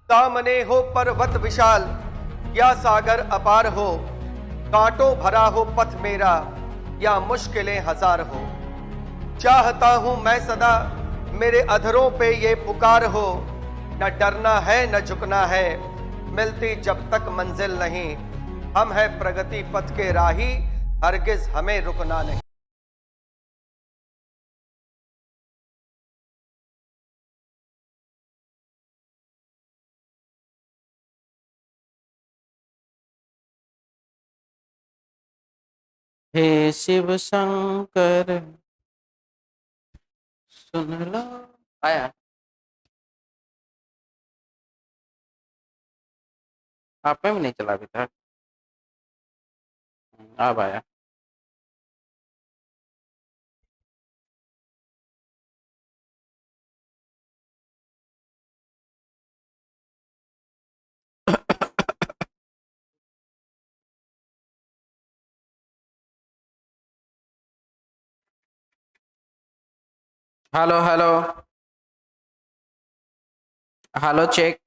सामने हो पर्वत विशाल या सागर अपार हो, कांटों भरा हो पथ मेरा या मुश्किलें हजार हो। चाहता हूं मैं सदा मेरे अधरों पे ये पुकार हो, न डरना है न झुकना है, मिलती जब तक मंजिल नहीं। हम है प्रगति पथ के राही, हरगिज हमें रुकना नहीं। हे शिव शंकर सुन लो। आया आप में भी नहीं चला अभी तक। अब आया। Hello hello hello check.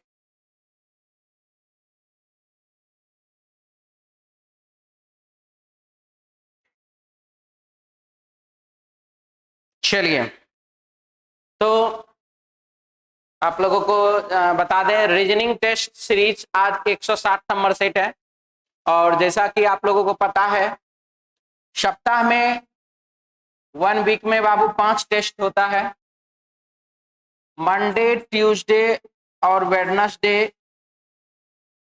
चलिए, तो आप लोगों को बता दें, रीजनिंग टेस्ट सीरीज आज 160 नंबर सेट है। और जैसा कि आप लोगों को पता है, सप्ताह में 1 वीक में बाबू 5 टेस्ट होता है। मंडे, ट्यूसडे और वेडनेसडे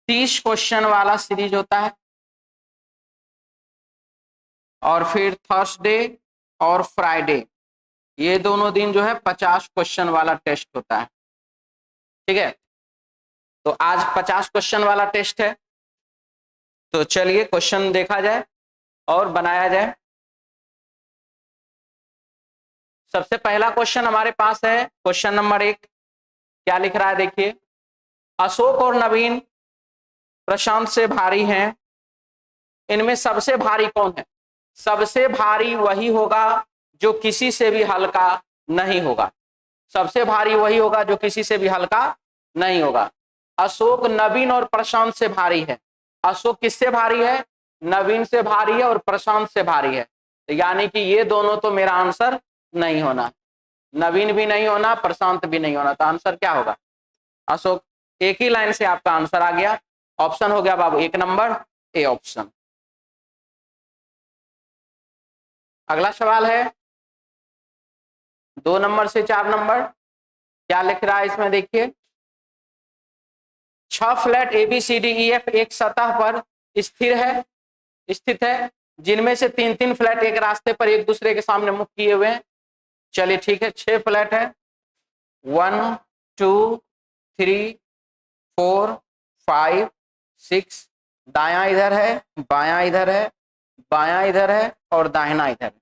30 क्वेश्चन वाला सीरीज होता है, और फिर थर्सडे और फ्राइडे ये दोनों दिन जो है 50 क्वेश्चन वाला टेस्ट होता है। ठीक है, तो आज 50 क्वेश्चन वाला टेस्ट है। तो चलिए क्वेश्चन देखा जाए और बनाया जाए। सबसे पहला क्वेश्चन हमारे पास है क्वेश्चन नंबर 1। क्या लिख रहा है देखिए, अशोक और नवीन प्रशांत से भारी हैं, इनमें सबसे भारी कौन है? सबसे भारी वही होगा जो किसी से भी हल्का नहीं होगा। सबसे भारी वही होगा जो किसी से भी हल्का नहीं होगा। अशोक नवीन और प्रशांत से भारी है। अशोक किससे भारी है? नवीन से भारी है और प्रशांत से भारी है। तो यानी कि ये दोनों तो मेरा आंसर नहीं होना, नवीन भी नहीं होना, प्रशांत भी नहीं होना। तो आंसर क्या होगा? अशोक। एक ही लाइन से आपका आंसर आ गया। ऑप्शन हो गया बाबू 1 नंबर ए ऑप्शन। अगला सवाल है 2 नंबर से 4 नंबर। क्या लिख रहा है इसमें देखिए, 6 flat A B C D E F एक सतह पर स्थित है, जिनमें से 3-3 फ्लैट एक रास्ते पर एक दूसरे के सामने मुख किए हुए हैं। चलिए ठीक है, 6 फ्लैट है, 1 2 3 4 5 6। दायां इधर है, बायां इधर है, बायां इधर है और दाहिना इधर है।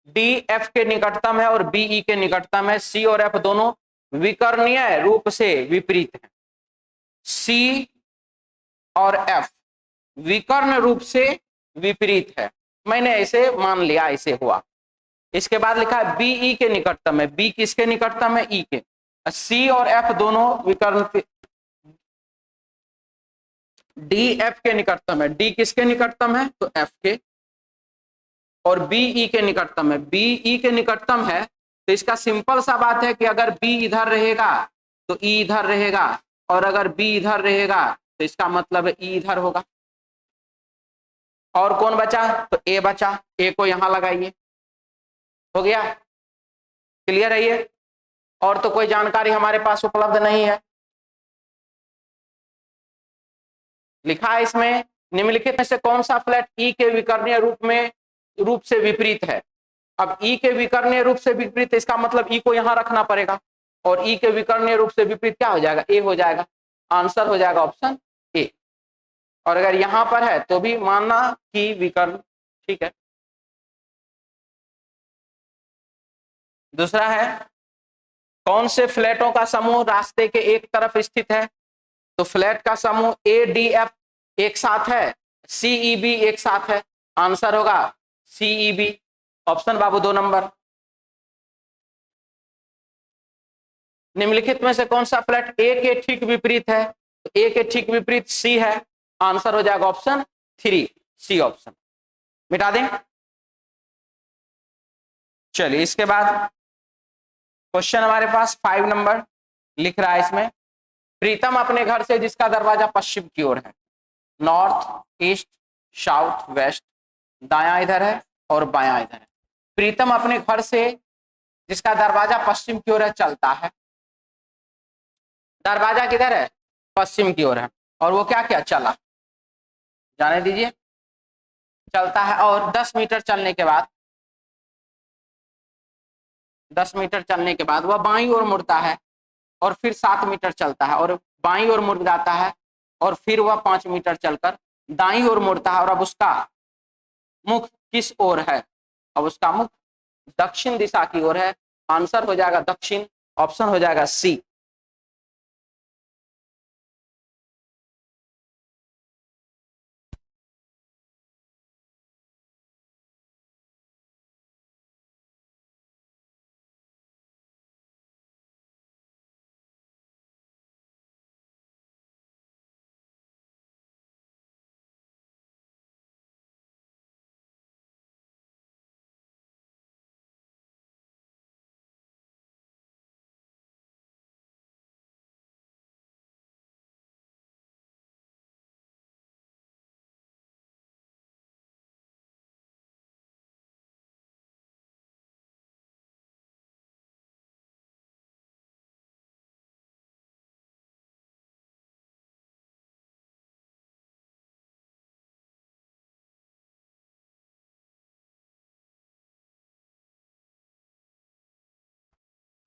डी एफ के निकटतम है और बी ई के निकटतम है। सी और एफ दोनों विकर्णीय रूप से विपरीत हैं। सी और एफ विकर्ण रूप से विपरीत है। मैंने ऐसे मान लिया, ऐसे हुआ। इसके बाद लिखा है बी ई के निकटतम है। बी किसके निकटतम है? ई के। सी और एफ दोनों विकर्ण, डी एफ के निकटतम है। डी किसके निकटतम है? तो एफ के। और बी ई के निकटतम है। बी ई के निकटतम है, तो इसका सिंपल सा बात है कि अगर बी इधर रहेगा तो ई इधर रहेगा, और अगर बी इधर रहेगा तो इसका मतलब ई इधर होगा। और कौन बचा? तो ए बचा। ए को यहां लगाइए, हो गया। क्लियर है ये? और तो कोई जानकारी हमारे पास उपलब्ध नहीं है। लिखा है इसमें, निम्नलिखित में से कौन सा फ्लैट ई के विकर्णीय रूप से विपरीत है? अब ई के विकर्णीय रूप से विपरीत, इसका मतलब ई को यहां रखना पड़ेगा, और ई के विकर्णीय रूप से विपरीत क्या हो जाएगा? ए हो जाएगा। आंसर हो जाएगा ऑप्शन ए। और अगर यहां पर है तो भी मानना कि विकर्ण। ठीक है। दूसरा है, कौन से फ्लैटों का समूह रास्ते के एक तरफ स्थित है? तो फ्लैट का समूह ए डी एफ एक साथ है, सीई बी एक साथ है। आंसर होगा सीई बी ऑप्शन बाबू 2 नंबर। निम्नलिखित में से कौन सा फ्लैट ए के ठीक विपरीत है? तो ए के ठीक विपरीत सी है, आंसर हो जाएगा ऑप्शन 3, सी ऑप्शन। मिटा दें। चलिए इसके बाद क्वेश्चन हमारे पास 5 नंबर लिख रहा है इसमें, प्रीतम अपने घर से जिसका दरवाजा पश्चिम की ओर है, नॉर्थ, ईस्ट, साउथ, वेस्ट, दायां इधर है और बायां इधर है। प्रीतम अपने घर से जिसका दरवाजा पश्चिम की ओर है चलता है, दरवाजा किधर है? पश्चिम की ओर है, और वो क्या क्या चला, जाने दीजिए, चलता है और 10 मीटर चलने के बाद 10 मीटर चलने के बाद वह बाईं ओर मुड़ता है और फिर 7 मीटर चलता है और बाईं ओर मुड़ जाता है और फिर वह 5 मीटर चलकर दाईं ओर मुड़ता है, और अब उसका मुख किस ओर है? अब उसका मुख दक्षिण दिशा की ओर है, आंसर हो जाएगा दक्षिण, ऑप्शन हो जाएगा सी।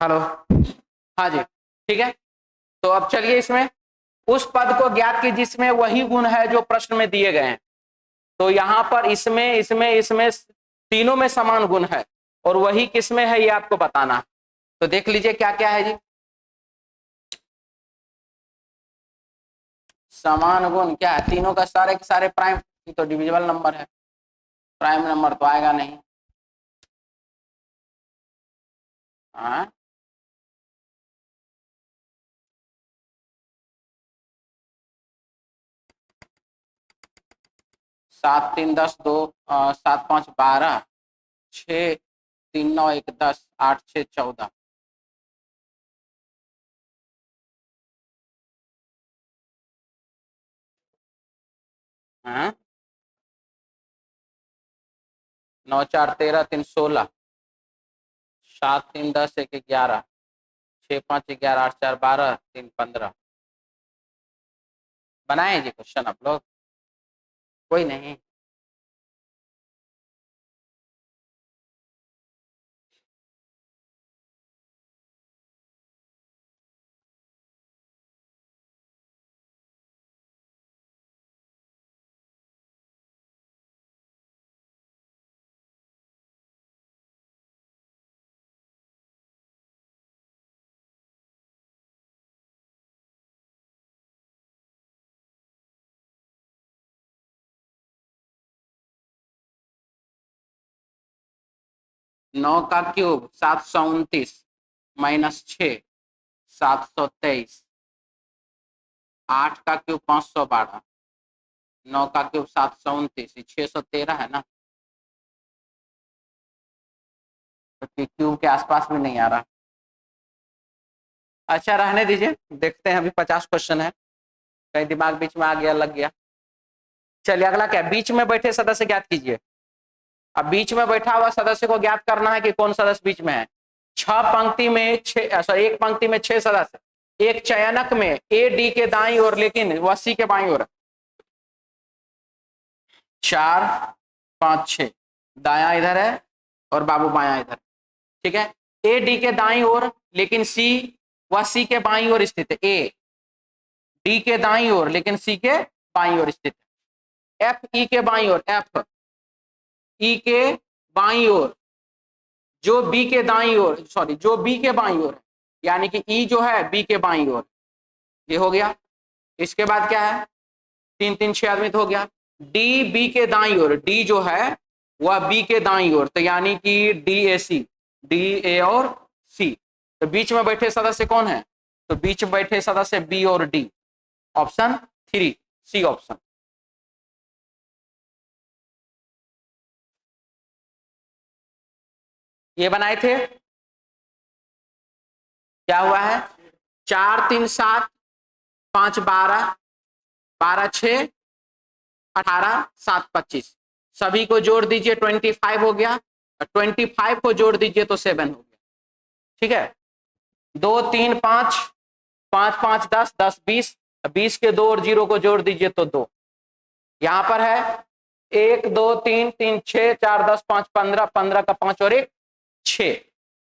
हेलो, हाँ जी, ठीक है। तो अब चलिए इसमें उस पद को ज्ञात कीजिए जिसमें वही गुण है जो प्रश्न में दिए गए हैं। तो यहाँ पर इसमें तीनों में समान गुण है, और वही किसमें है ये आपको बताना है। तो देख लीजिए क्या क्या है जी। समान गुण क्या है? तीनों का सारे के सारे प्राइम, तो डिविजिबल नंबर है, प्राइम नंबर तो आएगा नहीं। हाँ, 7 3 10 2 7 5 12 6 3 9 1 10 8 6 14। हाँ, 9 4 13 3 16 7 3 10 1 11 6 5 11 8 4 12 3 15। बनाए जी क्वेश्चन आप लोग? कोई नहीं। नौ का क्यूब 729 माइनस 6 723, 8 का क्यूब 512, 9 का क्यूब 729, 613 है ना, तो क्यूब के आसपास में नहीं आ रहा। अच्छा रहने दीजिए, देखते हैं, अभी 50 क्वेश्चन है, कहीं दिमाग बीच में आ गया, लग गया। चलिए अगला क्या, बीच में बैठे सदस्य ज्ञात कीजिए। अब बीच में बैठा हुआ सदस्य को ज्ञात करना है कि कौन सदस्य बीच में है। एक पंक्ति में 6 सदस्य, एक चयनक में ए डी के दाईं ओर लेकिन वह सी के बाईं ओर, 4 5 6, दायां इधर है और बाबू बायां इधर, ठीक है। ए डी के दाईं ओर लेकिन सी वह सी के बाईं ओर स्थित है, ए डी के दाईं ओर लेकिन सी के बाईं ओर स्थित है। एफ ई के बाईं ओर, एफ ई के बाईं ओर, जो बी के दाईं ओर, सॉरी जो बी के बाईं ओर है, यानी कि ई जो है बी के बाईं ओर, ये हो गया। इसके बाद क्या है, 3 3 6 आदमी तो हो गया। डी बी के दाईं ओर, डी जो है वह बी के दाईं ओर, तो यानी कि D A C, D A और सी, तो बीच में बैठे सदस्य कौन है? तो बीच में बैठे सदस्य बी और डी, ऑप्शन 3 सी ऑप्शन। ये बनाए थे, क्या हुआ है? 4 3 7 5 12 12 6 18 7 25, सभी को जोड़ दीजिए 25 हो गया, 25 को जोड़ दीजिए तो 7 हो गया। ठीक है, 2 3 5 5 5 10 10 20, 20 के 2 और 0 को जोड़ दीजिए तो 2। यहां पर है 1 2 3 3 6 4 10 5 15, 15 का 5 और 1 6,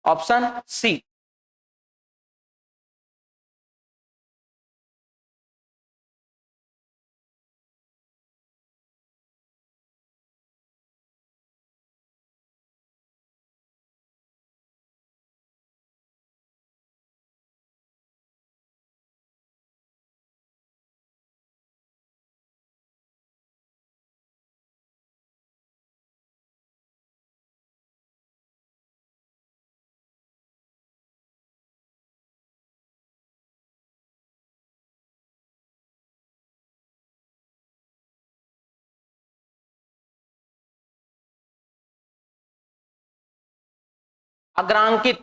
ऑप्शन सी। अग्रांकित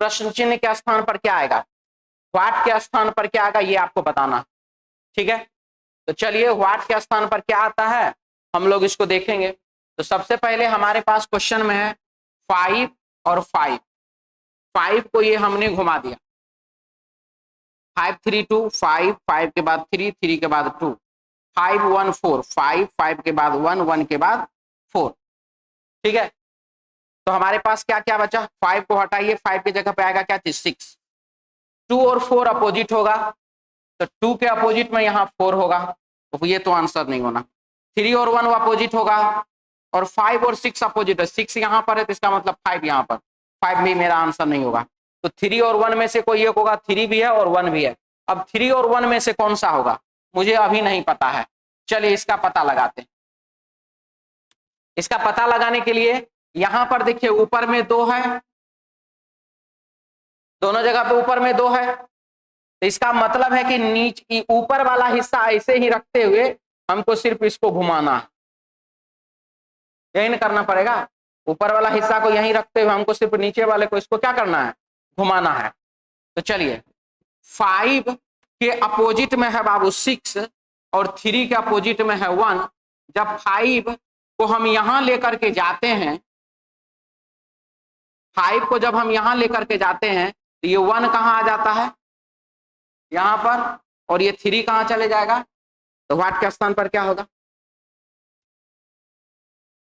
प्रश्न चिन्ह के स्थान पर क्या आएगा? व्हाट के स्थान पर क्या आएगा ये आपको बताना। ठीक है, तो चलिए व्हाट के स्थान पर क्या आता है हम लोग इसको देखेंगे। तो सबसे पहले हमारे पास क्वेश्चन में है 5 और 5, 5 को ये हमने घुमा दिया, 5 3 2 5, 5 के बाद 3, 3 के बाद 2, 5 1 4, 5 5 के बाद 1, 1 के बाद 4। ठीक है, तो हमारे पास क्या क्या बचा? 5 को हटाइए, 5 की जगह पे आएगा क्या चीज? 6। 2 और 4 अपोजिट होगा, तो 2 के अपोजिट में यहाँ 4 होगा, तो ये तो आंसर नहीं होना। 3 और 1 अपोजिट होगा, और 5 और 6 अपोजिट है, 6 यहाँ पर है तो इसका मतलब 5 यहाँ पर, 5 भी मेरा आंसर नहीं होगा। तो 3 और 1 में से कोई एक होगा, 3 भी है और 1 भी है। अब 3 और 1 में से कौन सा होगा मुझे अभी नहीं पता है, चलिए इसका पता लगाते हैं। इसका पता लगाने के लिए यहां पर देखिए ऊपर में 2 है, दोनों जगह पे ऊपर में 2 है, तो इसका मतलब है कि नीचे ऊपर वाला हिस्सा ऐसे ही रखते हुए हमको सिर्फ इसको घुमाना है, यही नहीं करना पड़ेगा। ऊपर वाला हिस्सा को यहीं रखते हुए हमको सिर्फ नीचे वाले को इसको क्या करना है? घुमाना है। तो चलिए 5 के अपोजिट में है बाबू 6 और 3 के अपोजिट में है 1। जब 5 को हम यहां लेकर के जाते हैं, 5 को जब हम यहां लेकर के जाते हैं तो ये 1 कहां आ जाता है? यहां पर, और ये 3 कहां चले जाएगा? तो व्हाट के स्थान पर क्या होगा?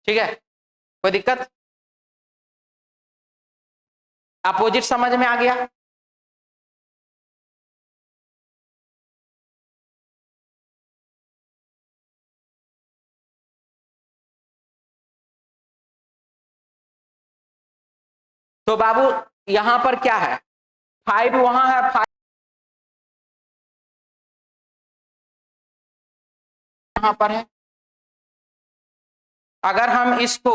ठीक है, कोई दिक्कत? अपोजिट समझ में आ गया? तो बाबू यहां पर क्या है? 5 वहां है, 5 यहां पर है। अगर हम इसको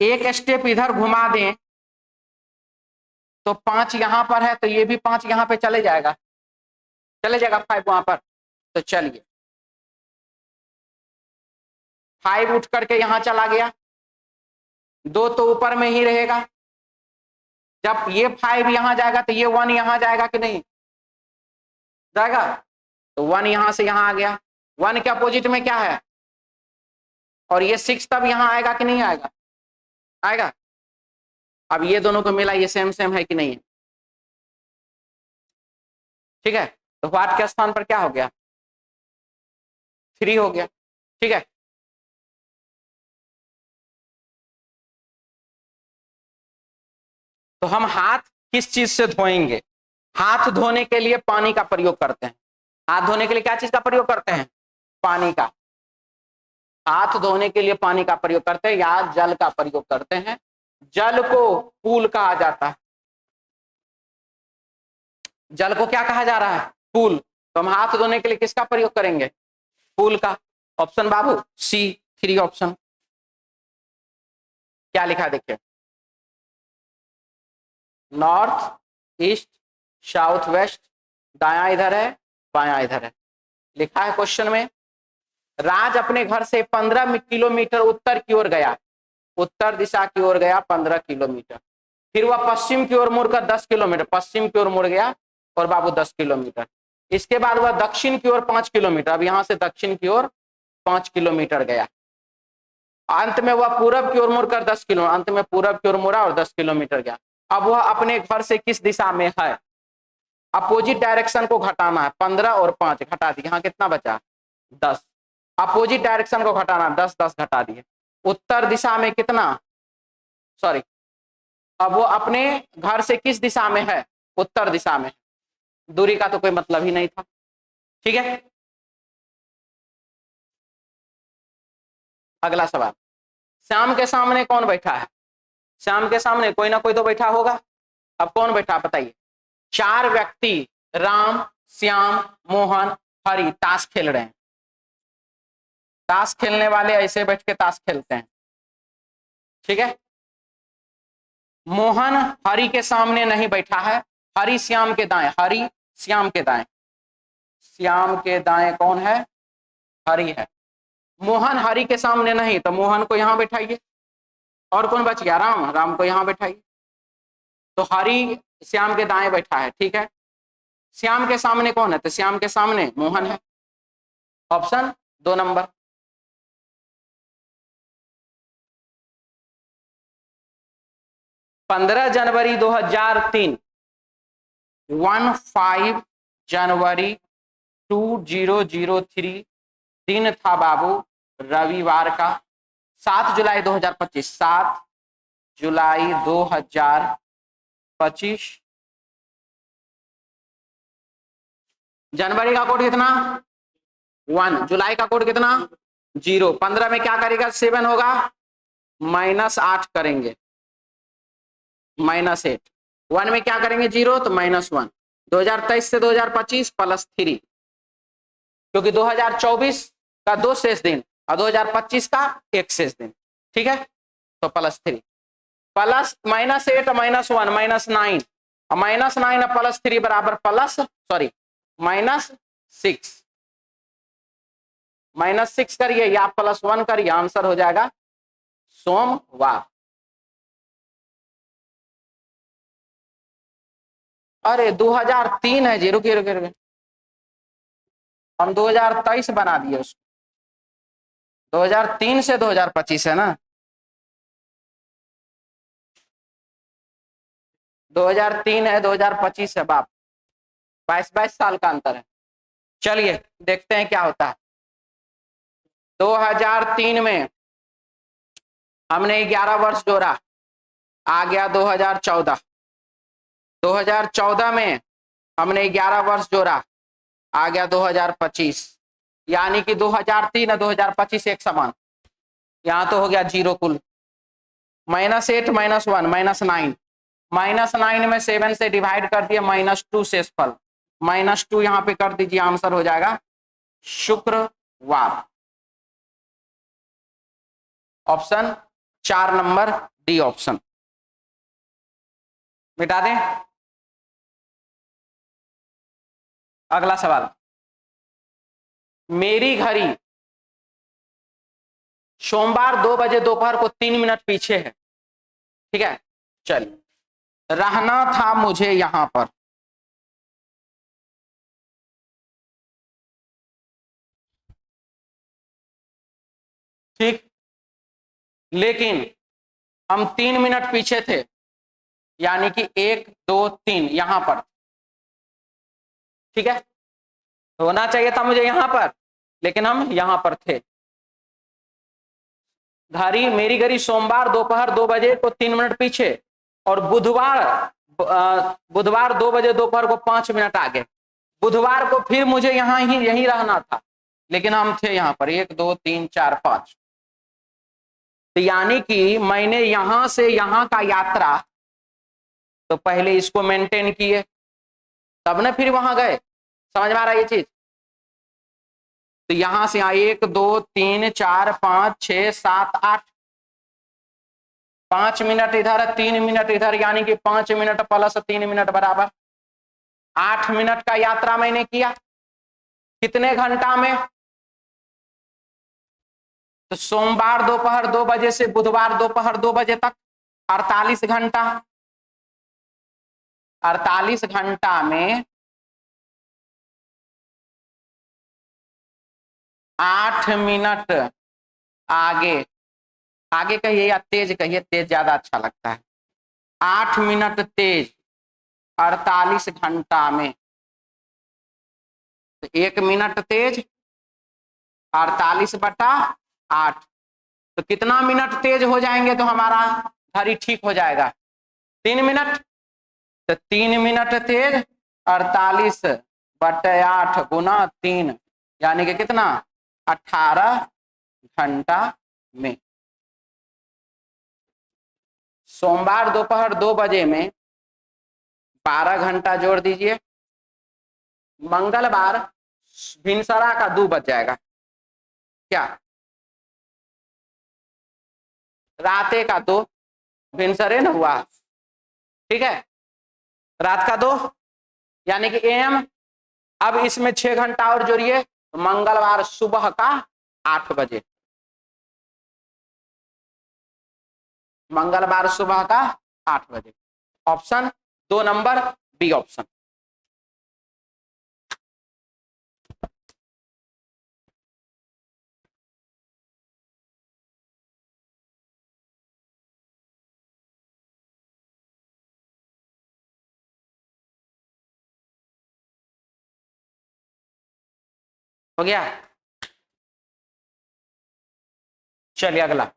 एक स्टेप इधर घुमा दें तो 5 यहां पर है, तो ये भी 5 यहां पे चले जाएगा, 5 वहां पर। तो चलिए 5 उठ करके यहां चला गया, 2 तो ऊपर में ही रहेगा। जब ये 5 यहां जाएगा तो ये 1 यहां जाएगा कि नहीं जाएगा? तो 1 यहां से यहां आ गया, 1 के अपोजिट में क्या है? और ये 6 तब यहां आएगा कि नहीं आएगा? आएगा। अब ये दोनों को मिला, ये सेम सेम है कि नहीं है? ठीक है, तो व्हाट के स्थान पर क्या हो गया? 3 हो गया। ठीक है, तो हम हाथ किस चीज से धोएंगे? हाथ धोने के लिए पानी का प्रयोग करते हैं। हाथ धोने के लिए क्या चीज का प्रयोग करते हैं? पानी का। हाथ धोने के लिए पानी का प्रयोग करते हैं या जल का प्रयोग करते हैं। जल को पूल कहा जाता है। जल को क्या कहा जा रहा है? पूल। तो हम हाथ धोने के लिए किसका प्रयोग करेंगे? पूल का। ऑप्शन बाबू सी 3 ऑप्शन। क्या लिखा देखिए, नॉर्थ, ईस्ट, साउथ, वेस्ट, दायां इधर है, बायां इधर है। लिखा है क्वेश्चन में, राज अपने घर से 15 किलोमीटर उत्तर की ओर गया, उत्तर दिशा की ओर गया 15 किलोमीटर। फिर वह पश्चिम की ओर मुड़कर 10 किलोमीटर, पश्चिम की ओर मुड़ गया और बाबू 10 किलोमीटर। इसके बाद वह दक्षिण की ओर 5 किलोमीटर, अब यहां से दक्षिण की ओर 5 किलोमीटर गया। अंत में वह पूरब की ओर मुड़कर 10 किलोमीटर, अंत में पूरब की ओर मुड़ा और 10 किलोमीटर गया। अब वह अपने घर से किस दिशा में है? अपोजिट डायरेक्शन को घटाना है, 15 और 5 घटा दिए, यहाँ कितना बचा? 10। अपोजिट डायरेक्शन को घटाना, 10 10 घटा दिए। उत्तर दिशा में कितना, सॉरी, अब वो अपने घर से किस दिशा में है? उत्तर दिशा में। दूरी का तो कोई मतलब ही नहीं था। ठीक है, अगला सवाल, श्याम के सामने कौन बैठा है? श्याम के सामने कोई ना कोई तो बैठा होगा। अब कौन बैठा बताइए? 4 व्यक्ति, राम, श्याम, मोहन, हरि ताश खेल रहे हैं। ताश खेलने वाले ऐसे बैठ के ताश खेलते हैं। ठीक है, मोहन हरि के सामने नहीं बैठा है, हरि श्याम के दाएं, हरि श्याम के दाएं, श्याम के दाएं कौन है? हरि है। मोहन हरि के सामने नहीं, तो मोहन को यहां बैठाइए। और कौन बच गया? राम, राम को यहां बैठाइए। तो हरि श्याम के दाएं बैठा है। ठीक है, श्याम के सामने कौन है? तो श्याम के सामने मोहन है। Option 2 number. पंद्रह जनवरी 2003, 15 जनवरी 2003 दिन था बाबू रविवार का। 7 जुलाई 2025, 7 जुलाई 2025। जनवरी का कोड कितना? 1। जुलाई का कोड कितना? 0। 15 में क्या करेगा? 7 होगा, -8 करेंगे, -8। 1 में क्या करेंगे? 0, तो -1। 2023 से 2025 +3, क्योंकि 2024 का 2 शेष दिन और 2025 का 1 शेष दिन। ठीक है, तो +3 प्लस -8 -1 -9 और -9 और +3 बराबर -6। -6 करिए या +1 करिए, आंसर हो जाएगा सोमवार। अरे 2003 है जी, रुकिए रुकिए रुकिए, हम 2023 बना दिए उसको। 2003 से 2025 है ना, 2003 है, 2025 है बाप, 22 साल का अंतर है। चलिए देखते हैं क्या होता है। 2003 में हमने 11 वर्ष जोड़ा, आ गया 2014। 2014 में हमने 11 वर्ष जोड़ा, आ गया 2025, यानी कि 2003 और 2025 एक समान। यहां तो हो गया 0 कुल। -8 -1 -9, -9 में 7 से डिवाइड कर दिया, -2 शेषफल, -2 यहां पे कर दीजिए, आंसर हो जाएगा शुक्रवार। ऑप्शन 4 नंबर डी ऑप्शन मिटा दें। अगला सवाल, मेरी घड़ी सोमवार 2 बजे दोपहर को 3 मिनट पीछे है। ठीक है, चलिए, रहना था मुझे यहां पर। ठीक, लेकिन हम 3 मिनट पीछे थे, यानी कि 1 2 3 यहां पर। ठीक है, होना चाहिए था मुझे यहां पर, लेकिन हम यहां पर थे। घड़ी, मेरी घड़ी सोमवार दोपहर 2 बजे को 3 मिनट पीछे, और बुधवार 2 बजे दोपहर को 5 मिनट आगे। बुधवार को फिर मुझे यहीं रहना था, लेकिन हम थे यहां पर 1 2 3 4 5। तो यानी कि मैंने यहां से यहां का यात्रा, तो पहले इसको मेंटेन किए, तब ना फिर वहां गए। समझ में आ रहा है ये चीज? तो यहां से 1 2 3 4 5 6 7 8, 5 मिनट इधर, 3 मिनट इधर, यानी कि 5 मिनट प्लस 3 मिनट बराबर 8 मिनट का यात्रा मैंने किया। कितने घंटा में? तो सोमवार दोपहर 2 बजे से बुधवार दोपहर 2 बजे तक 48 घंटा। 48 घंटा में 8 मिनट आगे, आगे कहिए या तेज कहिए, तेज ज्यादा अच्छा लगता है। 8 मिनट तेज 48 घंटा में, तो 1 मिनट तेज 48/8, तो कितना मिनट तेज हो जाएंगे तो हमारा घड़ी ठीक हो जाएगा? 3 मिनट। तो 3 मिनट तेज 48/8 गुना 3, यानी कि कितना? 18 घंटा में। सोमवार दोपहर 2 बजे में 12 घंटा जोड़ दीजिए। मंगलवार भिनसरा का 2 बज जाएगा क्या? राते का 2 भिनसरे न हुआ, ठीक है, रात का 2 यानी कि एम। अब इसमें 6 घंटा और जोड़िए, तो मंगलवार सुबह का 8 बजे, मंगलवार सुबह का 8 बजे। Option 2 number B option. हो गया? चलिए अगला।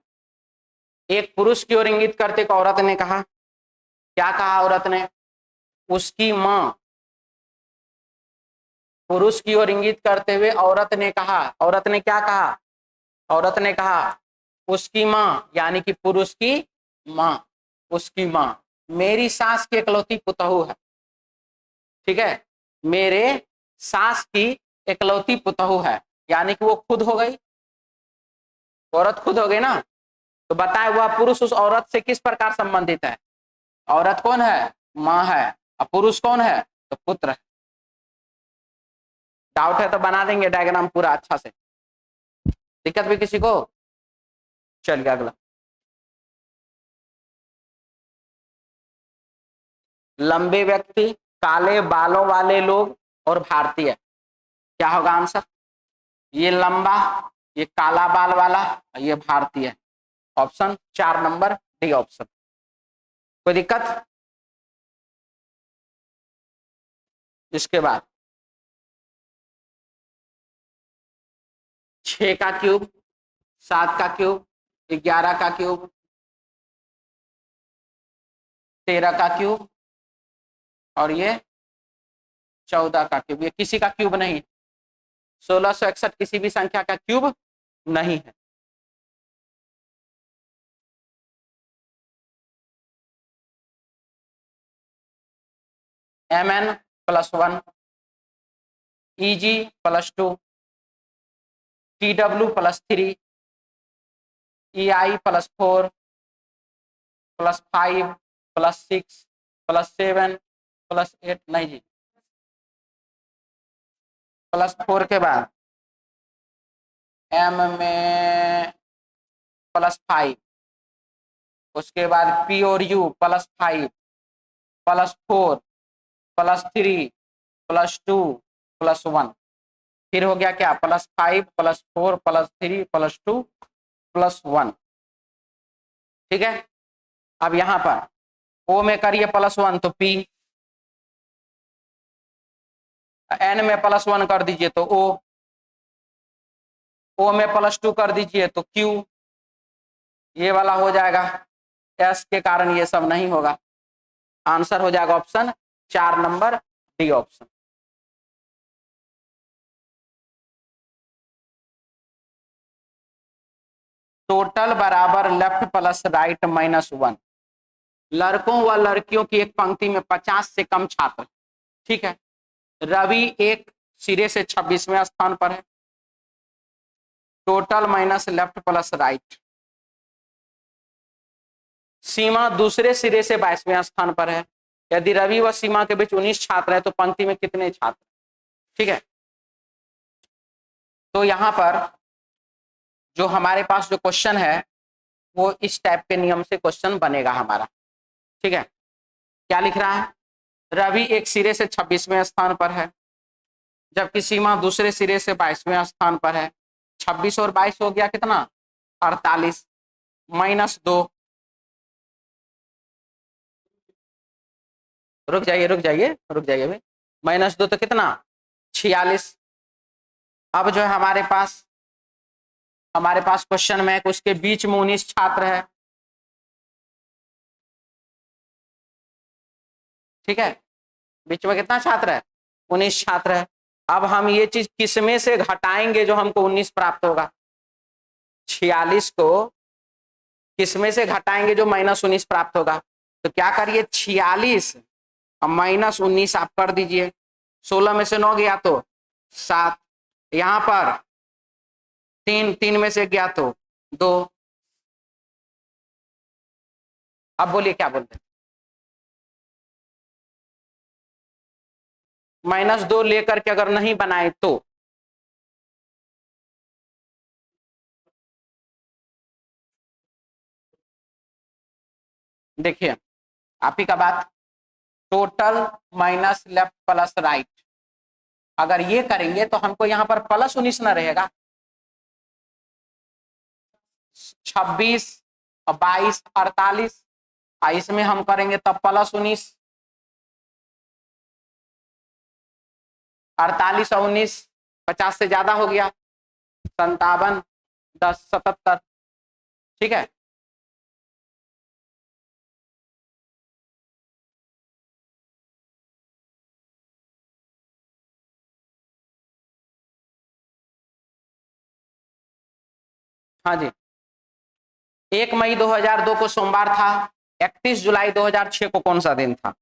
एक पुरुष की ओर इंगित करते एक औरत ने कहा, क्या कहा औरत ने? उसकी मां। पुरुष की ओर इंगित करते हुए औरत ने कहा, औरत ने क्या कहा? औरत ने कहा उसकी मां, यानी कि पुरुष की मां, उसकी मां मेरी सास की इकलौती पुतहू है, ठीक है, मेरे सास की इकलौती पुतहू है, यानी कि वो खुद हो गई, औरत खुद हो गई ना। तो बताए वह पुरुष उस औरत से किस प्रकार संबंधित है? औरत कौन है? मां है, और पुरुष कौन है? तो पुत्र है। डाउट है तो बना देंगे डायग्राम पूरा अच्छा से, दिक्कत भी किसी को? चलिए अगला। लंबे व्यक्ति, काले बालों वाले लोग और भारतीय, क्या होगा आंसर? ये लंबा, ये काला बाल वाला, ये भारतीय। Option 4 number D option. कोई दिक्कत? इसके बाद 6 का क्यूब, 7 का क्यूब, 11 का क्यूब, 13 का क्यूब, और ये 14 का क्यूब। ये किसी का क्यूब नहीं, 1661 किसी भी संख्या का क्यूब नहीं है। mn +1, eg +2, tw +3, ei +4, +5, +6, +7, +8, नहीं जी, +4 के बाद m में +5, उसके बाद p और u +5, +4, +3, +2, +1, फिर हो गया क्या? +5, +4, +3, +2, +1, ठीक है। अब यहां पर O में करिए +1 तो P, N में +1 कर दीजिए तो O में +2 कर दीजिए तो Q, ये वाला हो जाएगा। S के कारण ये सब नहीं होगा, आंसर हो जाएगा option 4 number D option. Total बराबर लेफ्ट प्लस राइट -1। लड़कों व लड़कियों की एक पंक्ति में 50 से कम छात्र, ठीक है। रवि एक सिरे से 26वें स्थान पर है। Total minus left plus right, Seema दूसरे सिरे से 22वें स्थान पर है। यदि रवि व सीमा के बीच 19 छात्र है तो पंक्ति में कितने छात्र? ठीक है, तो यहां पर जो हमारे पास जो क्वेश्चन है वो इस टाइप के नियम से क्वेश्चन बनेगा हमारा। ठीक है, क्या लिख रहा है? रवि एक सिरे से 26वें स्थान पर है, जबकि सीमा दूसरे सिरे से 22वें स्थान पर है। 26 और 22 हो गया कितना? 48 माइनस 2। रुक जाइए रुक जाइए रुक जाइए भाई, -2 तो कितना? 46। अब जो है हमारे पास क्वेश्चन में उसके बीच में 19 छात्र है। ठीक है, बीच में कितना छात्र है? 19 छात्र है। अब हम ये चीज किसमें से घटाएंगे जो हमको 19 प्राप्त होगा? 46 को किसमें से घटाएंगे जो -19 प्राप्त होगा? तो क्या करिए, 46 और -19 आप कर दीजिए। 16 में से 9 गया तो 7, यहां पर 3 में से गया तो 2। अब बोलिए क्या बोलते हैं? -2 लेकर के अगर नहीं बनाए तो देखिए आप ही का बात, total minus left plus right, अगर ये करेंगे तो हमको यहाँ पर +19 ना रहेगा। 26 और 22 48, इसमें हम करेंगे तब +19। 48 और 19 50 से ज्यादा हो गया, 57 10 77। ठीक है, हाँ जी। 1 मई 2002 को सोमवार था। 31 जुलाई 2006 को कौन सा दिन था?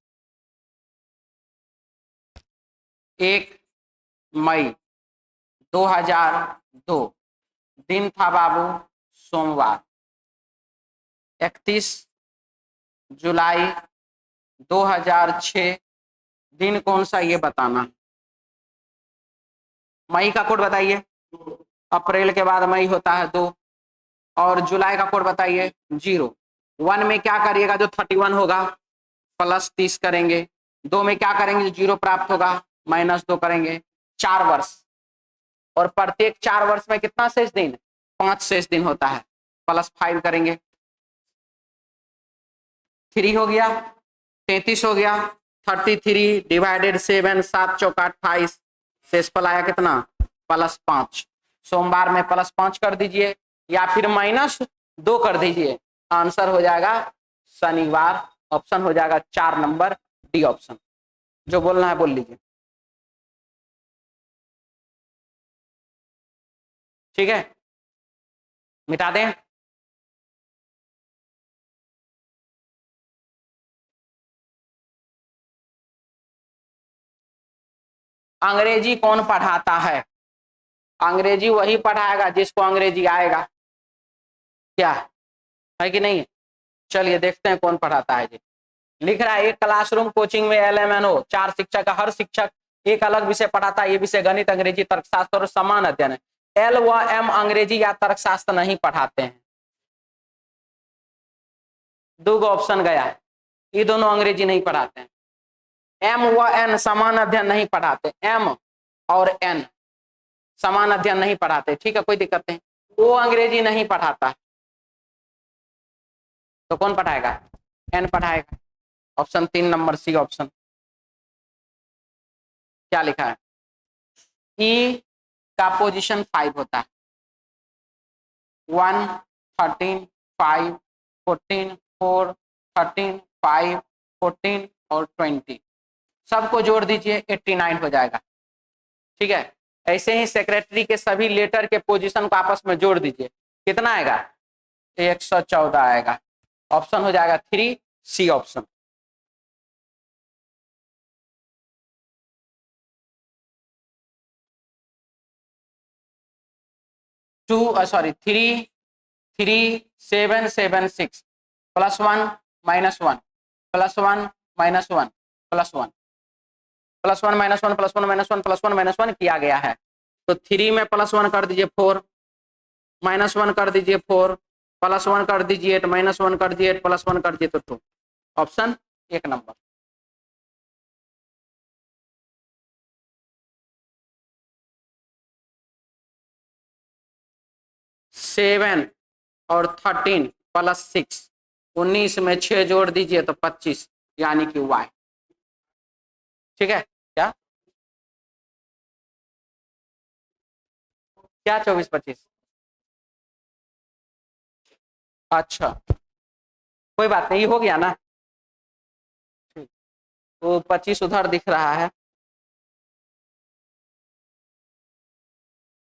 1 मई 2002 दिन था बाबू सोमवार। 31 जुलाई 2006 दिन कौन सा ये बताना। मई का कोड बताइए। अप्रैल के बाद मई होता है 2, और जुलाई का कोड बताइए 0। 1 में क्या करिएगा, जो 31 होगा +30 करेंगे। 2 में क्या करेंगे, जो 0 प्राप्त होगा -2 करेंगे। 4 वर्ष, और प्रत्येक 4 वर्ष में कितना शेष दिन? 5 शेष दिन होता है। +5 करेंगे, 3 हो गया, 33 हो गया। 33 डिवाइडेड 7, 7 चौका 28, शेष पल आया कितना? +5। सोमवार में +5 कर दीजिए या फिर -2 कर दीजिए, आंसर हो जाएगा शनिवार। ऑप्शन हो जाएगा 4 नंबर डी ऑप्शन। जो बोलना है बोल लीजिए। ठीक है, मिटा दें। अंग्रेजी कौन पढ़ाता है? अंग्रेजी वही पढ़ाएगा जिसको अंग्रेजी आएगा। क्या है कि नहीं? चलिए देखते हैं कौन पढ़ाता है जी। लिख रहा है, एक क्लासरूम कोचिंग में LMNO 4 शिक्षक, हर शिक्षक एक अलग विषय पढ़ाता है। ये विषय गणित, अंग्रेजी, तर्कशास्त्र और समान अध्ययन है। L व M अंग्रेजी या तर्कशास्त्र नहीं पढ़ाते हैं। 2 ऑप्शन गया, ये दोनों अंग्रेजी नहीं पढ़ाते हैं। M व N समान अध्ययन नहीं पढ़ाते। M और N समान अध्ययन नहीं पढ़ाते। ठीक है, कोई दिक्कत नहीं। वो अंग्रेजी नहीं पढ़ाता, तो कौन पढ़ाएगा? N पढ़ाएगा। Option 3 number C option. क्या लिखा है? E का पोजीशन 5 होता है। 1 13 5 14 4 13 5 14 और 20, सबको जोड़ दीजिए 89 हो जाएगा। ठीक है, ऐसे ही सेक्रेटरी के सभी लेटर के पोजीशन को आपस में जोड़ दीजिए, कितना आएगा? 114 आएगा। ऑप्शन हो जाएगा 3 सी ऑप्शन। थ्री 7 7 6 +1 -1 +1 -1 +1 +1 -1 +1 -1 +1 -1 किया गया है। तो 3 में +1 कर दीजिए 4, -1 कर दीजिए 4, +1 कर दीजिए 8, -1 कर दीजिए 8, +1 कर दीजिए तो 2। Option 1 number. सेवन और 13 +6, 19 में 6 जोड़ दीजिए तो 25, यानी कि y। ठीक है क्या क्या 24 25? अच्छा कोई बात नहीं, हो गया ना। ठीक। तो 25 उधर दिख रहा है।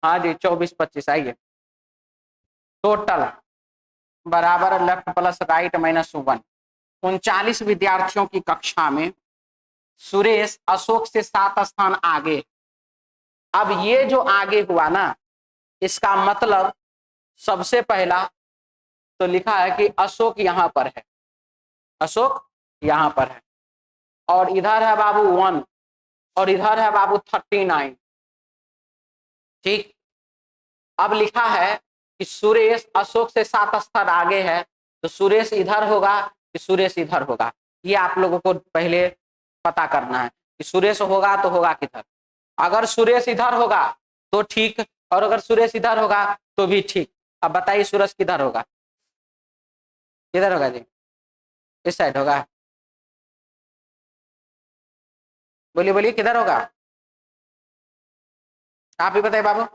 हाँ जी 24 25 आइए। टोटल बराबर लेफ्ट प्लस राइट -1। 39 विद्यार्थियों की कक्षा में सुरेश अशोक से 7 स्थान आगे। अब ये जो आगे हुआ ना, इसका मतलब सबसे पहला तो लिखा है कि अशोक यहां पर है, अशोक यहां पर है, और इधर है बाबू 1, और इधर है बाबू 39। ठीक। अब लिखा है कि सुरेश अशोक से 7 स्थान आगे है, तो सुरेश इधर होगा कि सुरेश इधर होगा, ये आप लोगों को पहले पता करना है कि सुरेश होगा तो होगा किधर। अगर सुरेश इधर होगा तो ठीक, और अगर सुरेश इधर होगा तो भी ठीक। अब बताइए सुरेश किधर होगा, किधर होगा जी? इस साइड होगा? बोलिए बोलिए किधर होगा, आप ही बताइए बाबू।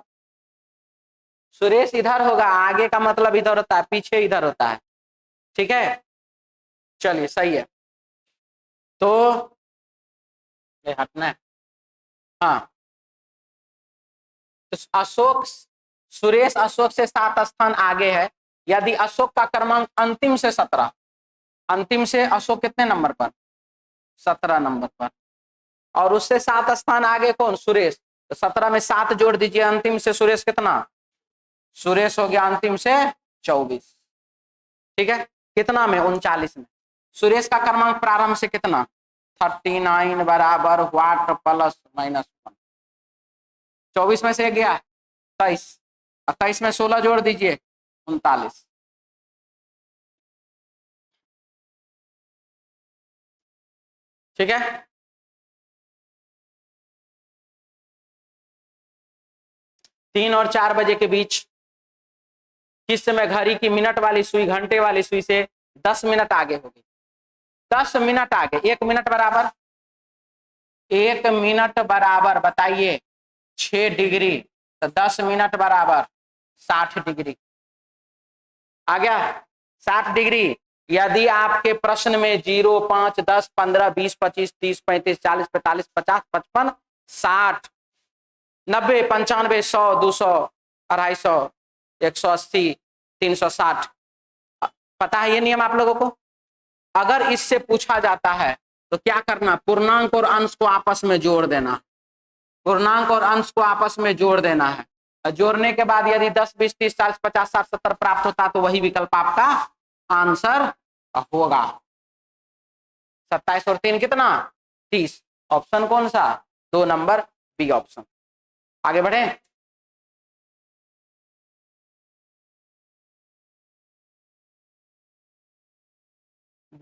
सुरेश इधर होगा, आगे का मतलब इधर होता है, पीछे इधर होता है। ठीक है चलिए सही है। तो ये हटना है। हाँ तो अशोक, सुरेश अशोक से 7 स्थान आगे है। यदि अशोक का क्रमांक अंतिम से 17, अंतिम से अशोक कितने नंबर पर? 17 नंबर पर, और उससे 7 स्थान आगे कौन? सुरेश। तो 17 में 7 जोड़ दीजिए, अंतिम से सुरेश कितना? सुरेश हो गया अंतिम से 24। ठीक है कितना में? 39 में। सुरेश का क्रमांक प्रारंभ से कितना? 39 बराबर व्हाट +-1। 24 में से गया 23, 23 में 16 जोड़ दीजिए 39। ठीक है 3 और 4 बजे के बीच किस समय घड़ी की मिनट वाली सुई घंटे वाली सुई से 10 मिनट आगे होगी? 10 मिनट आगे। 1 मिनट बराबर, 1 मिनट बराबर बताइए 6 डिग्री, तो 10 मिनट बराबर 60 डिग्री। आ गया 60 डिग्री। यदि आपके प्रश्न में 0 5 10 15 20 25 30 35 40 45 50 55 60 90 95 100 200 250 180 360, पता है ये नियम आप लोगों को? अगर इससे पूछा जाता है तो क्या करना? पूर्णांक और अंश को आपस में जोड़ देना, पूर्णांक और अंश को आपस में जोड़ देना है। जोड़ने के बाद यदि 10 20 30 40 50 60 70 प्राप्त होता तो वही विकल्प आपका आंसर होगा। 27 और 3 कितना? 30। ऑप्शन कौन सा? 2 नंबर बी ऑप्शन। आगे बढ़े।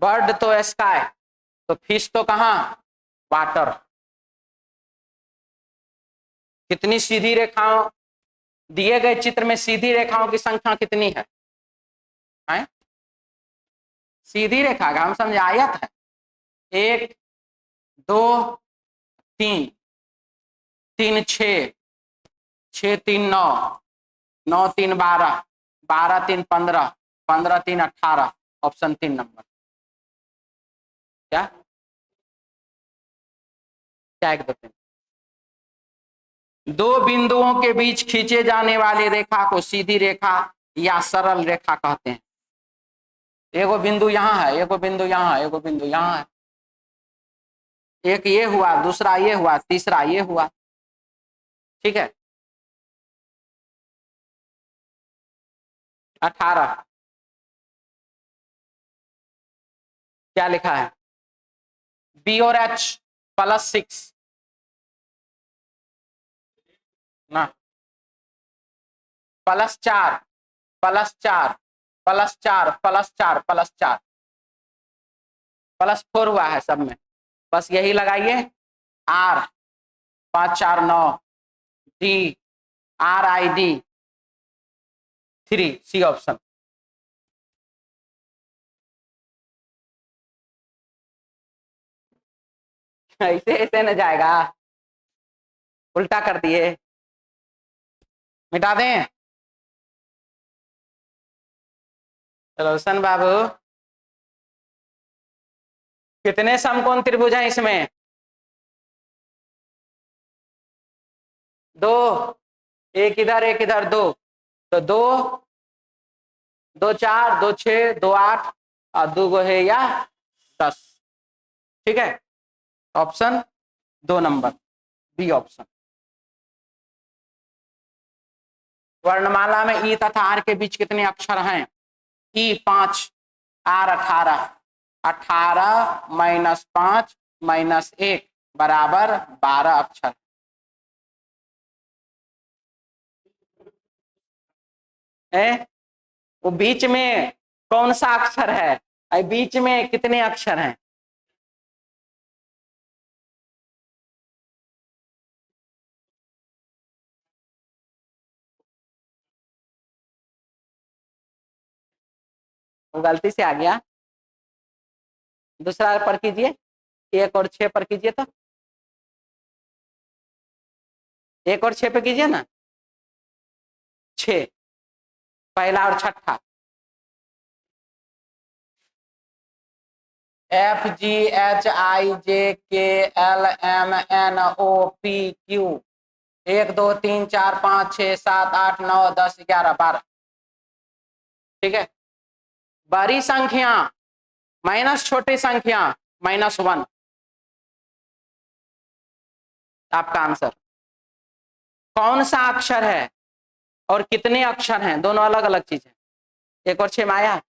बर्ड तो स्काई, तो फिश तो कहां? वाटर। कितनी सीधी रेखाओं, दिए गए चित्र में सीधी रेखाओं की संख्या कितनी है? सीधी रेखा का हम समझे आयत है। 1 2 3, 3 6, 6 3 9, 9 3 12, 12 3 15, 15 3 18। Option 3 number. क्या क्या 1 2 3? दो बिंदुओं के बीच खींचे जाने वाली रेखा को सीधी रेखा या सरल रेखा कहते हैं। एगो बिंदु यहाँ है, एगो बिंदु यहाँ है, एगो बिंदु यहाँ है। एक ये हुआ, दूसरा ये हुआ, तीसरा ये हुआ। ठीक है 18। क्या लिखा है? बी और एच +6 ना, +4 +4 +4 +4 +4 +4 हुआ है सब में, बस यही लगाइए। R 549 D RID 3 C option. ऐसे ऐसे न जाएगा, उल्टा कर दिए, मिटा दें। रोशन बाबू, कितने समकोण त्रिभुज हैं इसमें? 2, एक इधर एक इधर 2, तो 2 2 4 2 6 2 8 और 2 गो है या 10। ठीक है, ऑप्शन 2 नंबर बी ऑप्शन। वर्णमाला में ई तथा आर के बीच कितने अक्षर हैं? ई 5, आर 18, 18 -5 -1 बराबर 12 अक्षर। वो बीच में कौन सा अक्षर है? बीच में कितने अक्षर हैं? वो गलती से आ गया, दूसरा पर कीजिए, 1 और 6 पर कीजिए, तो 1 और 6 पे कीजिए ना, 6 पहला और छठा। FGHIJKLMNOPQ 1 2 3 4 5 6 7 8 9 10 11 12। ठीक है, बड़ी संख्या माइनस छोटी संख्या -1, आपका आंसर। कौन सा अक्षर है और कितने अक्षर हैं? दोनों अलग अलग चीज है। 1 और 6 में आया,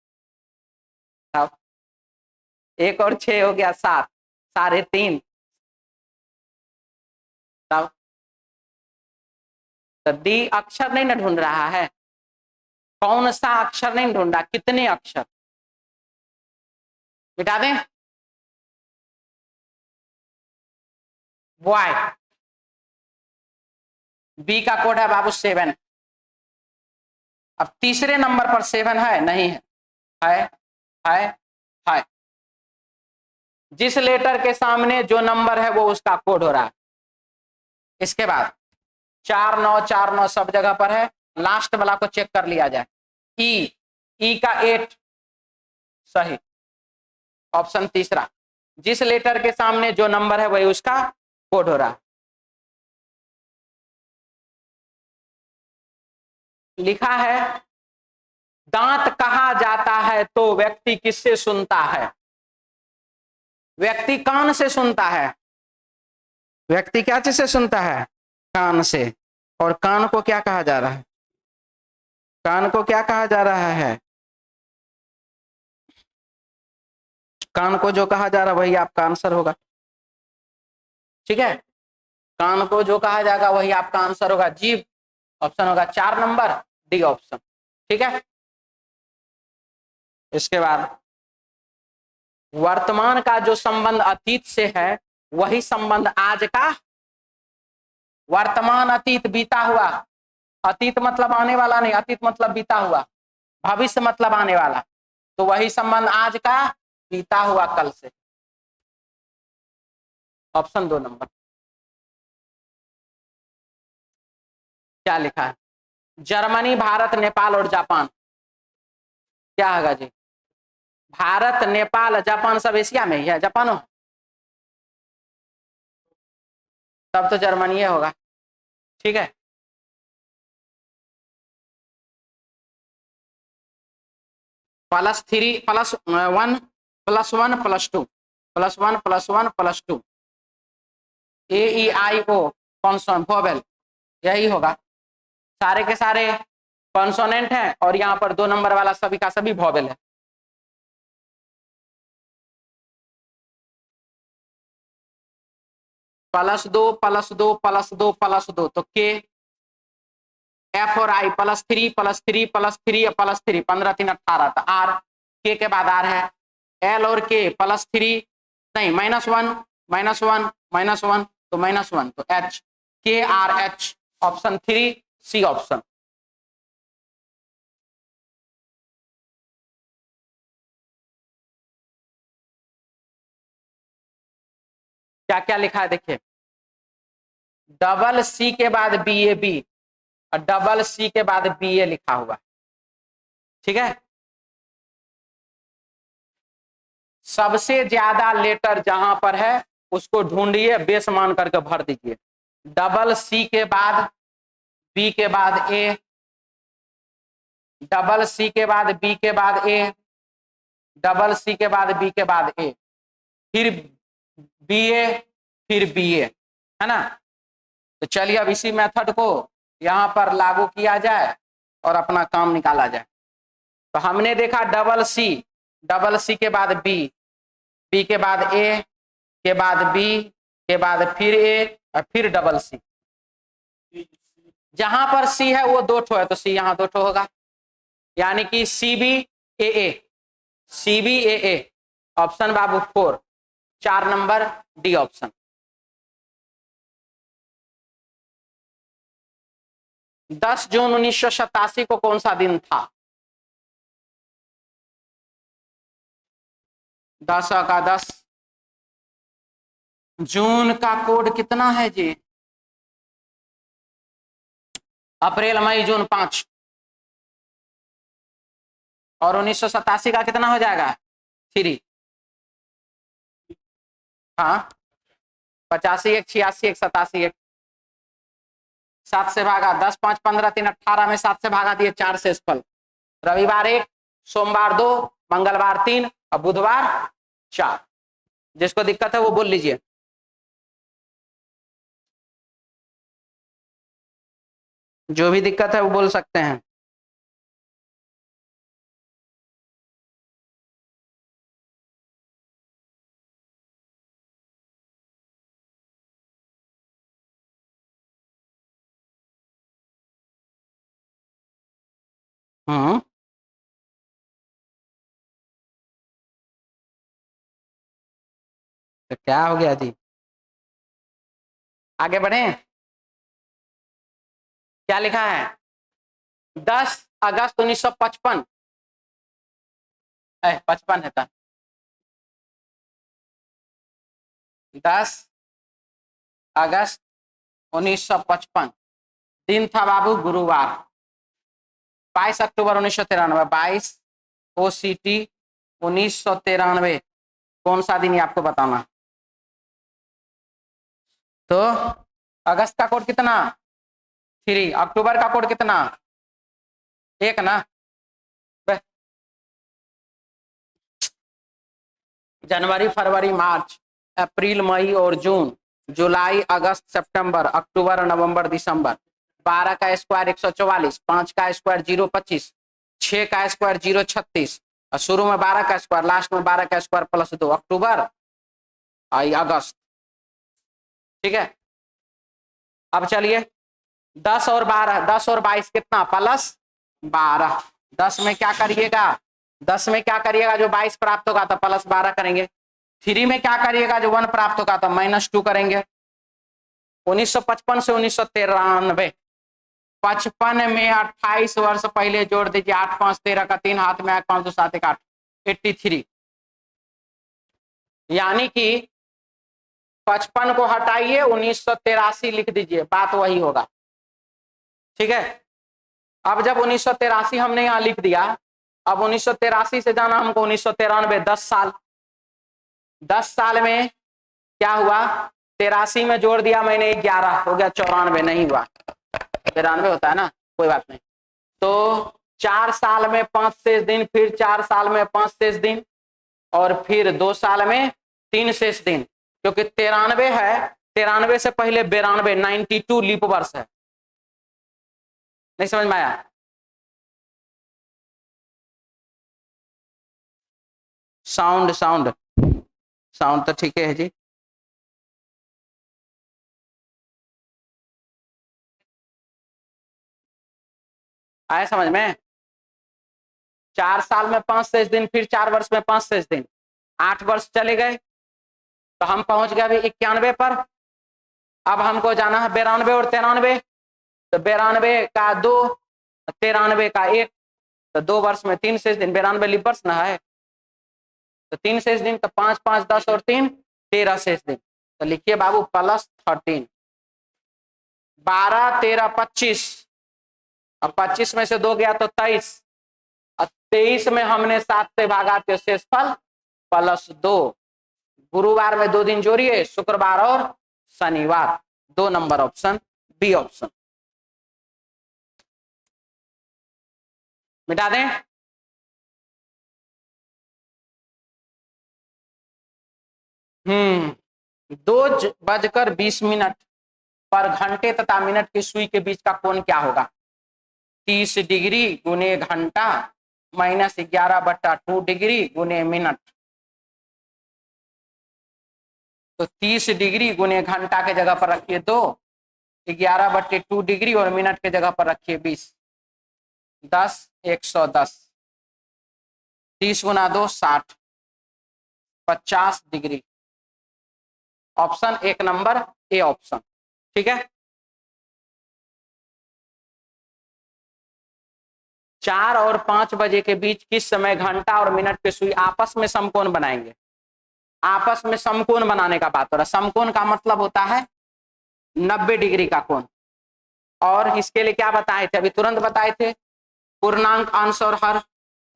1 और 6 हो गया 7, 3.5। तब तो डी अक्षर नहीं ना ढूंढ रहा है, कौन सा अक्षर नहीं ढूंढ रहा, कितने अक्षर? मिटा दें। वाई, बी का कोड है बाबू 7। अब तीसरे नंबर पर 7 है नहीं है? है है। जिस लेटर के सामने जो नंबर है वो उसका कोड हो रहा है। इसके बाद 4 9 4 9 सब जगह पर है, लास्ट वाला को चेक कर लिया जाए। ई का 8 सही, ऑप्शन तीसरा। जिस लेटर के सामने जो नंबर है वही उसका कोड हो रहा है। लिखा है दांत कहा जाता है तो व्यक्ति किससे सुनता है? व्यक्ति कान से सुनता है। व्यक्ति क्या चीज से सुनता है? कान से। और कान को क्या कहा जा रहा है? कान को क्या कहा जा रहा है? कान को जो कहा जा रहा है वही आपका आंसर होगा। ठीक है, कान को जो कहा जाएगा वही आपका आंसर होगा। जीभ ऑप्शन होगा 4 नंबर, डी ऑप्शन। ठीक है, इसके बाद वर्तमान का जो संबंध अतीत से है वही संबंध आज का। वर्तमान अतीत बीता हुआ, अतीत मतलब आने वाला नहीं, अतीत मतलब बीता हुआ, भविष्य मतलब आने वाला, तो वही संबंध आज का बीता हुआ कल से। Option 2 number. क्या लिखा है? जर्मनी, भारत, नेपाल और जापान। क्या होगा जी? भारत, नेपाल, जापान सब एशिया में ही है। जापान हो तब तो जर्मनी होगा। ठीक है, +3 +1 +1 +2 +1 +1 +2 AEIO कॉन्सोनेंट वोवेल, यही होगा। सारे के सारे कॉन्सोनेंट हैं और यहाँ पर 2 नंबर वाला सभी का सभी वोवेल है। +2 +2 +2 +2 तो के, एफ और आई +3 +3 +3 +3 15 3 18 तो आर, के के बाद आर है, एल और के +3 नहीं -1 -1 -1 तो -1 तो H, K R H, option 3 C option. क्या क्या लिखा है देखिए, डबल सी के बाद बी ए बी और डबल सी के बाद बी ए लिखा हुआ है, ठीक है। सबसे ज्यादा लेटर जहां पर है उसको ढूंढिए, बेस मान करके भर दीजिए। डबल सी के बाद बी के बाद ए, डबल सी के बाद बी के बाद ए, डबल सी के बाद बी के बाद ए, फिर बी ए, फिर बी ए, है ना। तो चलिए अब इसी मेथड को यहां पर लागू किया जाए और अपना काम निकाला जाए। तो हमने देखा डबल सी के बाद बी, बी के बाद ए, के बाद बी, के बाद फिर ए और फिर डबल सी। जहां पर सी है वो 2 ठो है तो सी यहां 2 ठो होगा, यानी कि सी बी ए ए, सी बी ए ए, ऑप्शन बाबू 4, 4 नंबर डी ऑप्शन। 10 जून 1987 को कौन सा दिन था? 10 का 10, जून का कोड कितना है जी? अप्रैल मई जून 5, और 1987 का कितना हो जाएगा? 3, हाँ 85 1 86 1 87 1, 7 से भागा, 10 5 15 3 18 में 7 से भागा दिए, 4 से फल। रविवार 1, सोमवार 2, मंगलवार 3 और बुधवार 4। जिसको दिक्कत है वो बोल लीजिए। जो भी दिक्कत है वो बोल सकते हैं। हम्म, तो क्या हो गया जी? आगे बढ़े, क्या लिखा है? 10 अगस्त 1955, 55 है था। 10 अगस्त 1955 दिन था बाबू गुरुवार। 22 अक्टूबर 1993, 22 OCT 1993 कौन सा दिन, आपको बताना। तो अगस्त का कोड कितना? 3, अक्टूबर का कोड कितना? 1 ना। जनवरी फरवरी मार्च अप्रैल मई और जून, जुलाई अगस्त सितंबर अक्टूबर नवंबर दिसंबर। 12 का स्क्वायर 144, 5 का स्क्वायर 025, 6 का स्क्वायर 036 और शुरू में 12 का स्क्वायर, लास्ट में 12 का स्क्वायर +2, अक्टूबर आई अगस्त, ठीक है। अब चलिए 10 और 12, 10 और 22 कितना? +12। 10 में क्या करिएगा? 10 में क्या करिएगा? जो 22 प्राप्त होगा तो +12 करेंगे। 3 में क्या करिएगा? जो 1 प्राप्त होगा तो -2 करेंगे। 1955 से 1993, 55 में 28 वर्ष पहले जोड़ दीजिए, 8 5 13 का 3 हाथ में 1 5 2 7 1 8, 83। यानी कि 55 को हटाइए, 1983 लिख दीजिए, बात वही होगा, ठीक है। अब जब 1983 हमने यहां लिख दिया, अब 1983 से जाना हमको 1993, 10 साल। 10 साल में क्या हुआ? 83 में जोड़ दिया मैंने 11, हो गया 94, नहीं हुआ 93 होता है ना, कोई बात नहीं। तो 4 साल में 5 शेष दिन, फिर 4 साल में 5 शेष दिन, और फिर 2 साल में 3 शेष दिन, क्योंकि 93 है, 93 से पहले 92, 92 लीप वर्ष है। नहीं समझ में आया? साउंड साउंड साउंड तो ठीक है जी। आया समझ में? 4 साल में 5 शेष दिन, फिर 4 वर्ष में 5 शेष दिन, 8 वर्ष चले गए तो हम पहुंच गए अभी 91 पर। अब हमको जाना है 92 और 93, तो 92 का 2, 93 का 1, तो 2 वर्ष में 3 शेष दिन, 92 लीप वर्ष ना है, तो 3 शेष दिन, तो 5 5 10 और 3 13 शेष दिन। तो लिखिए बाबू +13, 12 13 25, अब 25 में से 2 गया तो 23, और 23 में हमने 7 से भागा तो शेषफल +2। गुरुवार में 2 दिन जोड़िए, शुक्रवार और शनिवार। 2 नंबर ऑप्शन, बी ऑप्शन। मिटा दें? हम्म, 2:20 पर घंटे तथा मिनट की सुई के बीच का कोण क्या होगा? 30 डिग्री गुने घंटा -11/2 डिग्री गुने मिनट। तो 30 डिग्री गुने घंटा के जगह पर रखिए 2, 11/2 डिग्री और मिनट के जगह पर रखिए 20, 10 110, 30 गुना 2 60, 50 degree. Option 1 number A option. ठीक है, 4 और 5 बजे के बीच किस समय घंटा और मिनट की सुई आपस में समकोण बनाएंगे? आपस में समकोण बनाने का बात हो रहा है। समकोण का मतलब होता है 90 डिग्री का कोण। और इसके लिए क्या बताए थे? अभी तुरंत बताए थे, पूर्णांक अंश और हर,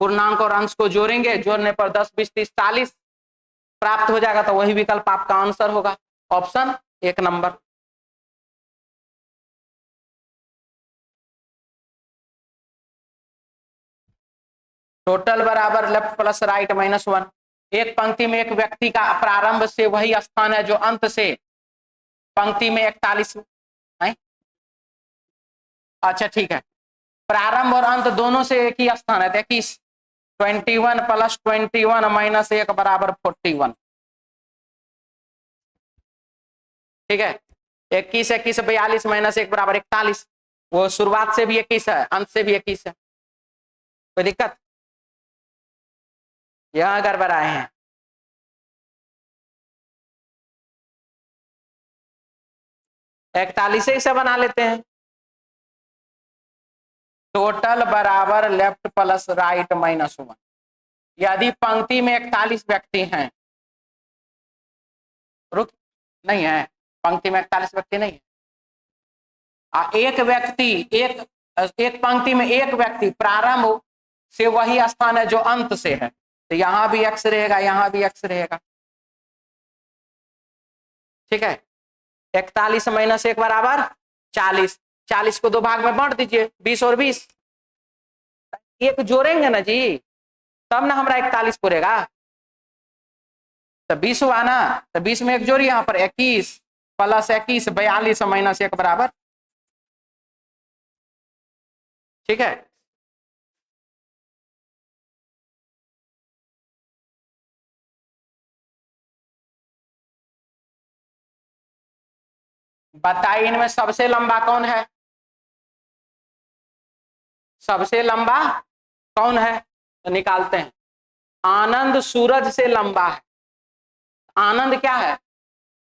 पूर्णांक और अंश को जोड़ेंगे, जोड़ने पर 10 20 30 40 प्राप्त हो जाएगा, तो वही विकल्प आपका आंसर होगा, ऑप्शन 1 नंबर। टोटल बराबर लेफ्ट प्लस राइट -1। एक पंक्ति में एक व्यक्ति का प्रारंभ से वही स्थान है जो अंत से, पंक्ति में 41 है। अच्छा ठीक है, प्रारंभ और अंत दोनों से एक ही स्थान है, 21, 21 + 21 - 1 बराबर 41। ठीक है, 21 21 42 -1 बराबर 41। वो शुरुआत से भी 21 है, अंत से भी 21 है। कोई दिक्कत? यहां गड़बड़ आए हैं। इकतालीस से बना लेते हैं। टोटल बराबर लेफ्ट प्लस राइट -1। यदि पंक्ति में 41 व्यक्ति हैं, रुक नहीं है, पंक्ति में 41 व्यक्ति नहीं है, एक व्यक्ति, एक पंक्ति में एक व्यक्ति प्रारंभ से वही स्थान है जो अंत से है, तो यहां भी x रहेगा, यहां भी x रहेगा। ठीक है, 41 - 1 बराबर 40, 40 को 2 भाग में बांट दीजिए, 20 और 20, एक जोड़ेंगे ना जी, तब ना हमारा 41 पूरेगा। तो 20 हुआ ना, तो 20 में एक जोड़ी, यहाँ पर 21 + 21 42 - 1 बराबर। ठीक है, बताइए इनमें सबसे लंबा कौन है? सबसे लंबा कौन है? तो निकालते हैं। आनंद सूरज से लंबा है। आनंद क्या है?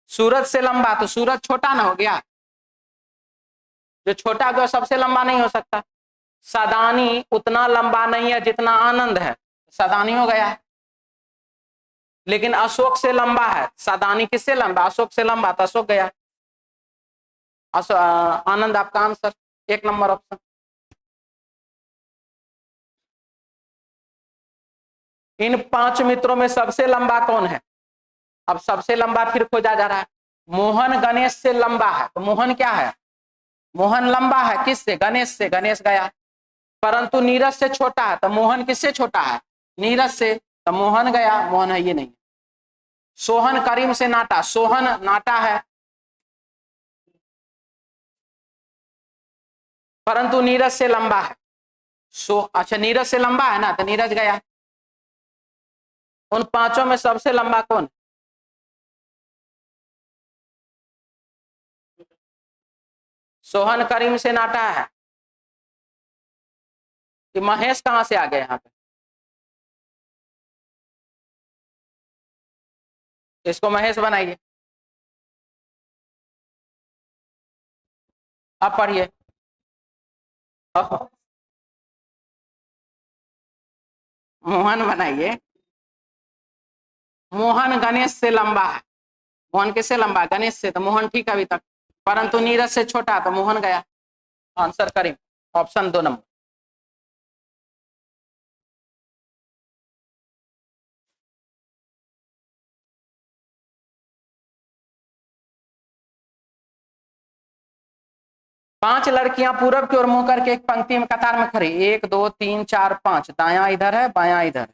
सूरज से लंबा, तो सूरज छोटा ना हो गया, जो छोटा जो सबसे लंबा नहीं हो सकता। सदानी उतना लंबा नहीं है जितना आनंद है, सदानी हो गया। लेकिन अशोक से लंबा है, सदानी किससे लंबा? अशोक से लंबा, तो अशोक गया। आनंद आपका आंसर, 1 नंबर ऑप्शन। इन 5 मित्रों में सबसे लंबा कौन है? अब सबसे लंबा फिर खोजा जा रहा है। मोहन गणेश से लंबा है, तो मोहन क्या है? मोहन लंबा है किससे? गणेश से, गणेश गया। परंतु नीरज से छोटा है, तो मोहन किससे छोटा है? नीरज से, तो मोहन गया, मोहन है ये नहीं। सोहन करीम से नाटा, सोहन नाटा है, परंतु नीरज से लंबा है। अच्छा नीरज से लंबा है ना, तो नीरज गया। उन 5 में सबसे लंबा कौन? सोहन करीम से नाटा है, कि महेश कहां से आ गए यहाँ पे? इसको महेश बनाइए। अब पढ़िए। मोहन बनाइए। मोहन गणेश से लंबा है। मोहन किससे लंबा है? गणेश से। तो मोहन ठीक है अभी तक, परंतु नीरज से छोटा, तो मोहन गया। आंसर करें ऑप्शन 2 नंबर। पांच लड़कियां पूरब की ओर मुंह करके एक पंक्ति में कतार में खड़ी, 1 2 3 4 5, दायां इधर है बायां इधर,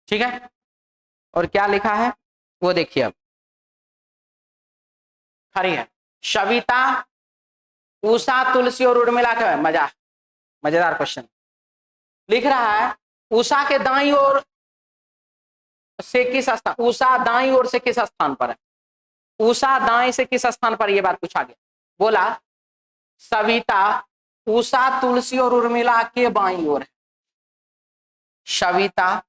ठीक है। और क्या लिखा है वो देखिए। अब खड़ी है सविता, उषा, तुलसी और उर्मिला का मजेदार क्वेश्चन लिख रहा है। उषा के दाईं ओर से किस स्थान, उषा दाईं ओर से किस स्थान पर है? उषा दाएं से किस स्थान पर, यह बात पूछा गया। बोला सविता उषा, तुलसी और उर्मिला के बाईं ओर है। सविता,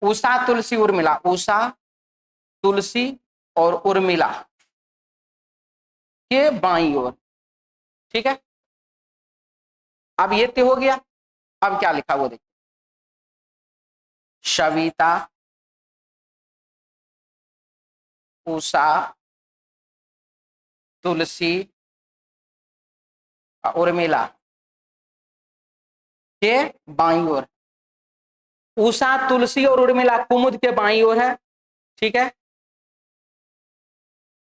उषा, तुलसी, उर्मिला, उषा, तुलसी और उर्मिला के बाईं ओर, ठीक है। अब ये तो हो गया। अब क्या लिखा वो देखिए। सविता, उषा, तुलसी, उर्मिला के बाईं ओर। उषा, तुलसी और उर्मिला कुमुद के बाईं ओर है, ठीक है।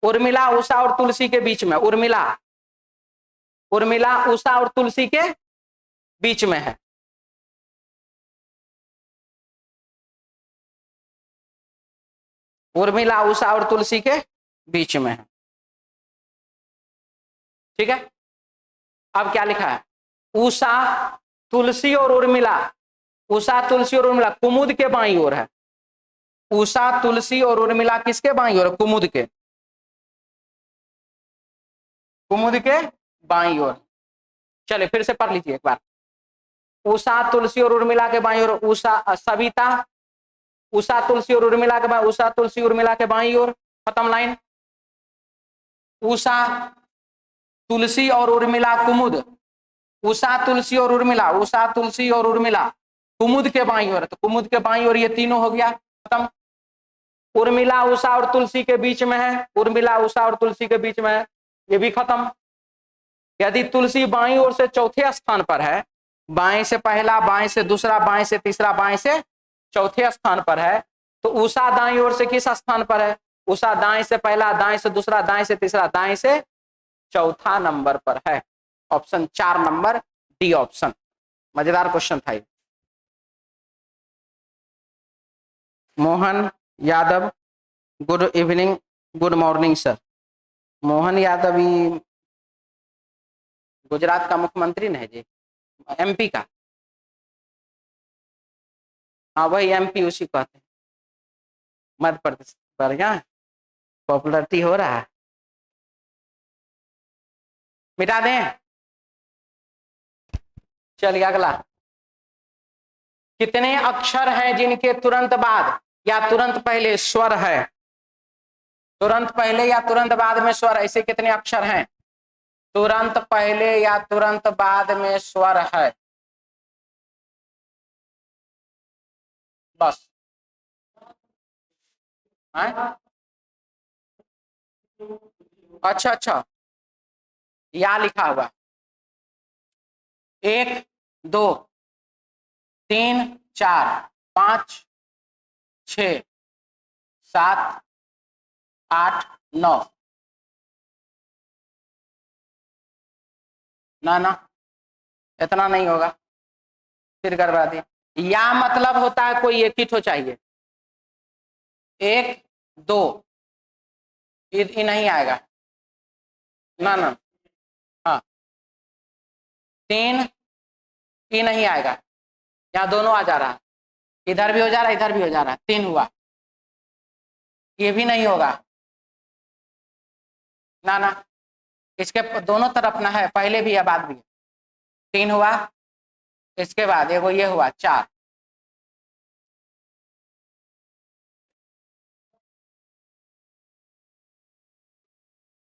उर्मिला उषा और तुलसी के बीच में, उर्मिला उषा और तुलसी के बीच में है। उर्मिला उषा और तुलसी के बीच में है, ठीक है। अब क्या लिखा है? उषा, तुलसी और उर्मिला, उषा, तुलसी और उर्मिला कुमुद के बाईं ओर है। उषा, तुलसी और उर्मिला किसके बाईं ओर है? कुमुद के, कुमुद के बाईं ओर। चलिए फिर से पढ़ लीजिए एक बार। उषा, तुलसी और उर्मिला के बाईं ओर, उषा सविता, उषा, तुलसी और उर्मिला के बाईं, उषा, तुलसी, उर्मिला के बाईं ओर, खत्म लाइन। उषा, तुलसी और उर्मिला कुमुद, उषा, तुलसी और उर्मिला, उषा, तुलसी और उर्मिला कुमुद के बाईं ओर, तो कुमुद के बाईं ओर ये तीनों हो गया, खत्म। उर्मिला उषा और तुलसी के बीच में है, उर्मिला उषा और तुलसी के बीच में है, ये भी खत्म। यदि तुलसी बाईं ओर से चौथे स्थान पर है, बाएं से पहला, बाएं से दूसरा, बाएं से तीसरा, बाएं से चौथे स्थान पर है, तो उषा दाईं ओर से किस स्थान पर है? उषा दाएं से पहला, दाएं से दूसरा, दाएं से तीसरा, दाएं से चौथा नंबर पर है। Option 4 number D option. मजेदार क्वेश्चन था ये। Mohan Yadav, good evening, good morning sir. Mohan Yadav ही गुजरात का मुख्यमंत्री नहीं जी, एमपी का। हाँ वही एमपी, उसी कहते हैं। मध्य प्रदेश बढ़िया पॉपुलरिटी हो रहा है। मिटा दें? चलिए अगला। कितने अक्षर हैं जिनके तुरंत बाद या तुरंत पहले स्वर है? तुरंत पहले या तुरंत बाद में स्वर, ऐसे कितने अक्षर हैं? तुरंत पहले या तुरंत बाद में स्वर है, बस। है? अच्छा अच्छा, या लिखा हुआ 1 2 3 4 5 6 7 8 9। ना ना, इतना नहीं होगा, फिर करवा दिए। या मतलब होता है कोई एक ही ठो चाहिए। 1 2 ये नहीं आएगा, ना ना। हाँ 3 ये नहीं आएगा, यहाँ दोनों आ जा रहा है, इधर भी हो जा रहा है इधर भी हो जा रहा है, 3 हुआ। ये भी नहीं होगा, ना ना, इसके दोनों तरफ ना है, पहले भी है बाद भी है। 3 हुआ, इसके बाद एगो ये हुआ 4,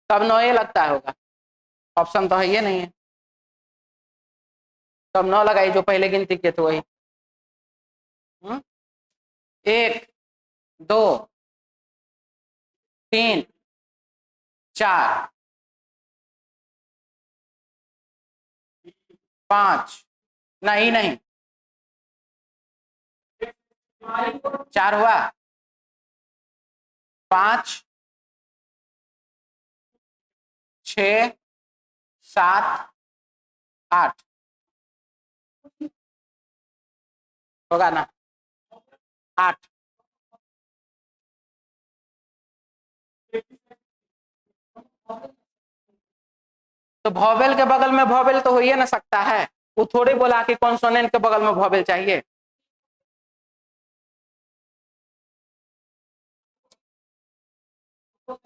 तब 9 लगता होगा, ऑप्शन तो है ये नहीं है, तब 9 लगाई जो पहले गिनती के थे वही। 1 2 3 4 5, नहीं नहीं 4 हुआ, 5 6 7 8 होगा ना, 8। तो वॉवेल के बगल में वॉवेल तो हो ही ना सकता है, वो थोड़ी बोला कि कॉन्सोनेंट के बगल में वॉवेल चाहिए।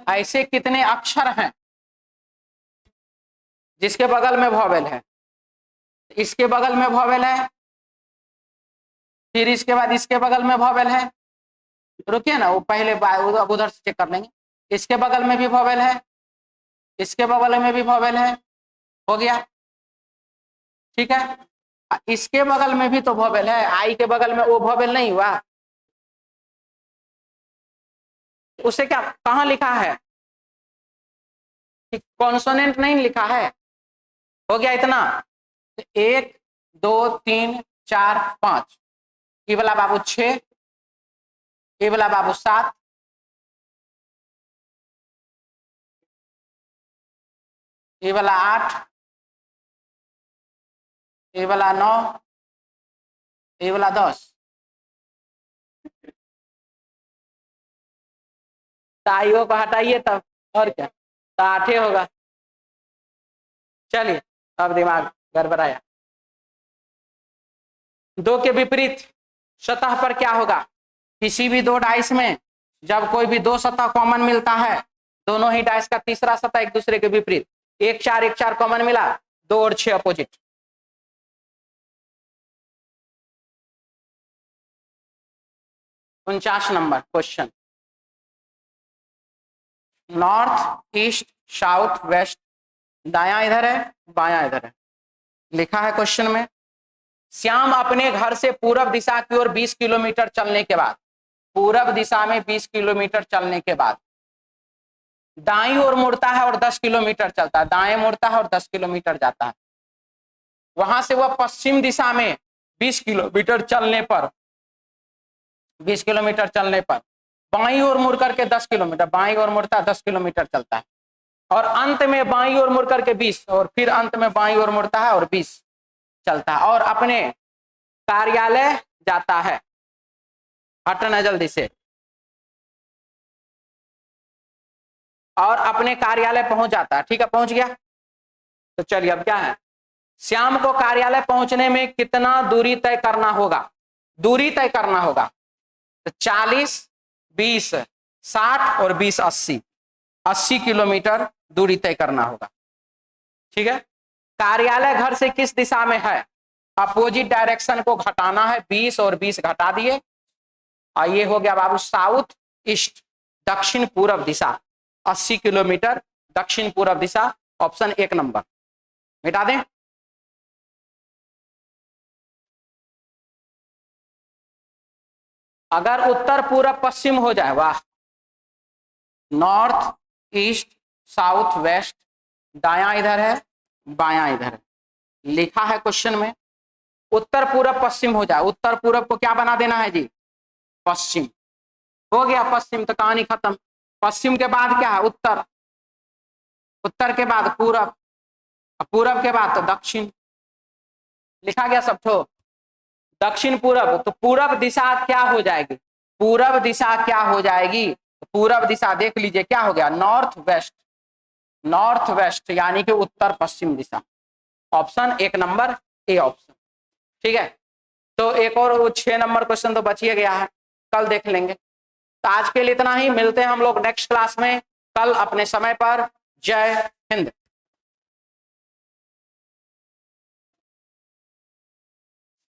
ऐसे कितने अक्षर हैं जिसके बगल में वॉवेल है? इसके बगल में वॉवेल है, फिर इसके बाद इसके बगल में वॉवेल है, रुकिए ना, वो पहले अब उधर से चेक कर लेंगे। इसके बगल में भी वॉवेल है, इसके बगल में भी वॉवेल है, हो गया, ठीक है। इसके बगल में भी तो वॉवेल है, आई के बगल में वो वॉवेल नहीं हुआ, उसे क्या कहाँ लिखा है? कॉन्सोनेंट नहीं लिखा है, हो गया इतना। 1 2 3 4 5, ये वाला बाबू 6, ये वाला बाबू 7, ये वाला 8, ये वाला 9, ये वाला 10। ताइयों को हटाइए तब, और क्या, तो 8 होगा। चलिए अब दिमाग गड़बड़ाया। 2 के विपरीत सतह पर क्या होगा? किसी भी 2 डाइस में जब कोई भी 2 सतह कॉमन मिलता है, दोनों ही डाइस का तीसरा सतह एक दूसरे के विपरीत, 1 4 1 4 कॉमन मिला, 2 और 6 अपोजिट। उनचास number question, north east south west, दायां इधर है बायां इधर है, लिखा है क्वेश्चन में। श्याम अपने घर से पूरब दिशा की ओर 20 किलोमीटर चलने के बाद, पूरब दिशा में 20 किलोमीटर चलने के बाद दाईं ओर मुड़ता है और 10 किलोमीटर चलता है, दाएं मुड़ता है और 10 किलोमीटर जाता है। वहां से वह पश्चिम दिशा में 20 किलोमीटर चलने पर, 20 किलोमीटर चलने पर बाईं ओर मुड़ करके 10 किलोमीटर, बाईं ओर मुड़ता है 10 किलोमीटर चलता है, और अंत में बाईं ओर मुड़ करके 20, और फिर अंत में बाईं ओर मुड़ता है और 20 चलता है, और अपने कार्यालय जाता है। हटना जल्दी से, और अपने कार्यालय पहुंच जाता है, ठीक है, पहुंच गया। तो चलिए अब क्या है, श्याम को कार्यालय पहुंचने में कितना दूरी तय करना होगा? दूरी तय करना होगा, तो 40 20 60 और 20 80, 80 किलोमीटर दूरी तय करना होगा, ठीक है। कार्यालय घर से किस दिशा में है? अपोजिट डायरेक्शन को घटाना है, 20 और 20 घटा दिए, और ये हो गया बाबू साउथ ईस्ट, दक्षिण पूर्व दिशा, 80 किलोमीटर दक्षिण पूर्व दिशा, ऑप्शन 1 नंबर मिटा दें। अगर उत्तर पूरब पश्चिम हो जाए, वाह, नॉर्थ ईस्ट साउथ वेस्ट, दायां इधर है बायां इधर है, लिखा है क्वेश्चन में। उत्तर पूरब पश्चिम हो जाए, उत्तर पूरब को क्या बना देना है जी? पश्चिम, हो गया पश्चिम, तो कहानी खत्म। पश्चिम के बाद क्या है? उत्तर, उत्तर के बाद पूरब, पूरब के बाद तो दक्षिण, लिखा गया सब ठो। दक्षिण पूरब, तो पूरब दिशा क्या हो जाएगी? पूरब दिशा क्या हो जाएगी? पूरब दिशा देख लीजिए क्या हो गया, नॉर्थ वेस्ट, नॉर्थ वेस्ट यानी कि उत्तर पश्चिम दिशा, ऑप्शन 1 नंबर ए ऑप्शन, ठीक है। तो एक और 6 नंबर क्वेश्चन तो बच ही गया है, कल देख लेंगे। तो आज के लिए इतना ही, मिलते हैं हम लोग नेक्स्ट क्लास में कल अपने समय पर। जय हिंद।